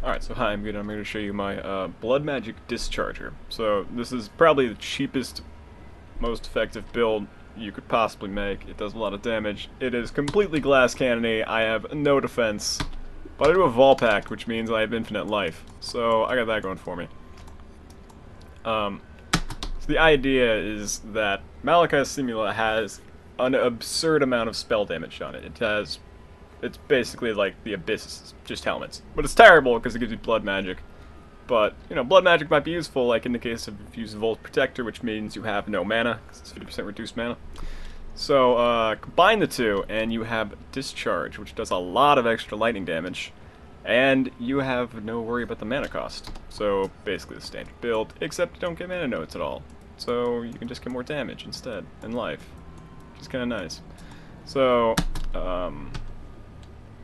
Alright, so hi, I'm going to show you my Blood Magic Discharger. So this is probably the cheapest, most effective build you could possibly make. It does a lot of damage. It is completely glass cannon-y. I have no defense. But I do have Vaal Pact, which means I have infinite life. So I got that going for me. So the idea is that malachai simula has an absurd amount of spell damage on it. It's basically like the Abyss, just helmets. But it's terrible because it gives you blood magic. But, you know, blood magic might be useful, like in the case of if you use Voll's Protector, which means you have no mana, because it's 50% reduced mana. So, combine the two, and you have Discharge, which does a lot of extra lightning damage. And you have no worry about the mana cost. So, basically the standard build, except you don't get mana nodes at all. So, you can just get more damage instead, in life. Which is kind of nice. So,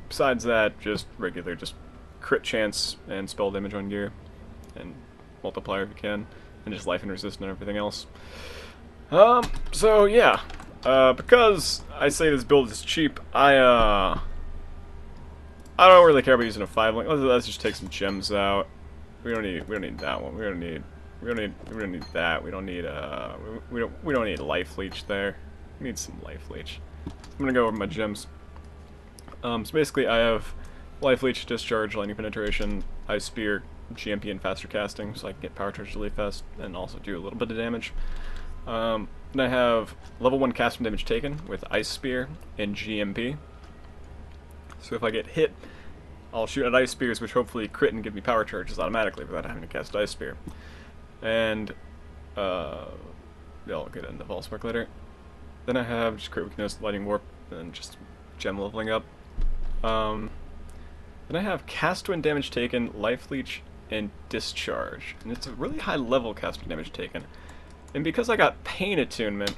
besides that, just regular, just crit chance and spell damage on gear, and multiplier if you can, and just life and resist and everything else. So yeah, because I say this build is cheap, I don't really care about using a 5-link. Let's just take some gems out. We don't need that one. We don't need that. We don't need life leech there. We need some life leech. I'm gonna go over my gems. So basically I have Life Leech, Discharge, Lightning Penetration, Ice Spear, GMP, and Faster Casting, so I can get Power Charge really fast and also do a little bit of damage. Then I have level 1 cast from damage taken with Ice Spear and GMP. So if I get hit, I'll shoot at Ice Spears, which hopefully crit and give me Power Charges automatically without having to cast Ice Spear. And, yeah, I'll get into Vaal Spark later. Then I have just Crit Weakness, Lightning Warp, and just gem leveling up. Then I have Cast when damage taken, Life Leech, and Discharge. And it's a really high level cast when damage taken. And because I got Pain Attunement,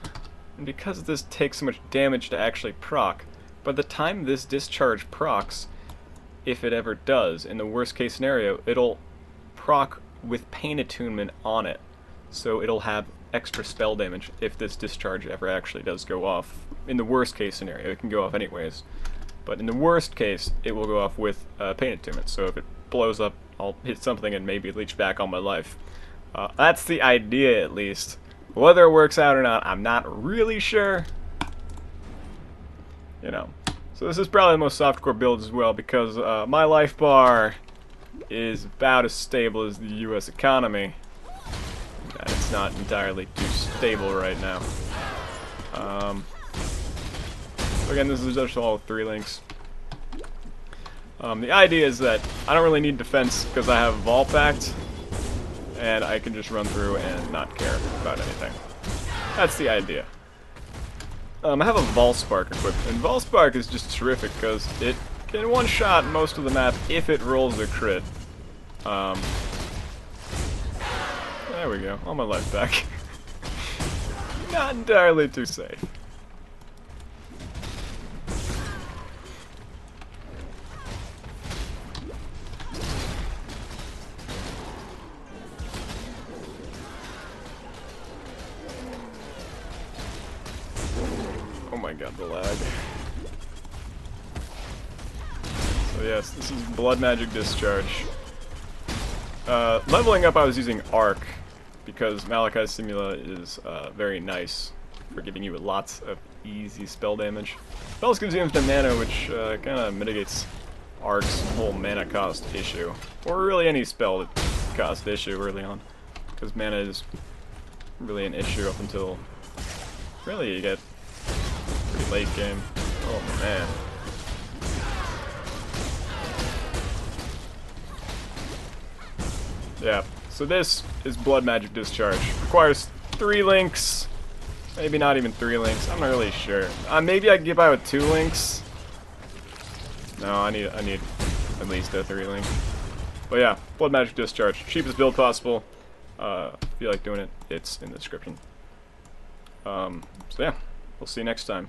and because this takes so much damage to actually proc, by the time this Discharge procs, if it ever does, in the worst case scenario, it'll proc with Pain Attunement on it. So it'll have extra spell damage if this Discharge ever actually does go off. In the worst case scenario, it can go off anyways. But in the worst case, it will go off with Pain Attunement. So if it blows up, I'll hit something and maybe leech back on my life. That's the idea, at least. Whether it works out or not, I'm not really sure. You know. So this is probably the most softcore build as well, because my life bar is about as stable as the US economy. And it's not entirely too stable right now. So again, this is just all 3 links. The idea is that I don't really need defense because I have Vaal Pact, and I can just run through and not care about anything. That's the idea. I have a Vaal Spark equipped, and Vaal Spark is just terrific because it can one-shot most of the map if it rolls a crit. There we go, all my life back. Not entirely too safe. Oh my god, the lag. So yes, this is Blood Magic Discharge. Leveling up I was using Arc, because malachai simula is very nice for giving you lots of easy spell damage. It also gives you infinite mana, which kind of mitigates Arc's whole mana cost issue. Or really any spell cost issue early on. Because mana is really an issue up until really you get pretty late game. Oh man. Yeah, so this is Blood Magic Discharge. Requires 3 links. Maybe not even 3 links. I'm not really sure. Maybe I can get by with 2 links. No, I need at least a 3 link. But yeah, Blood Magic Discharge. Cheapest build possible. If you like doing it, it's in the description. So yeah, we'll see you next time.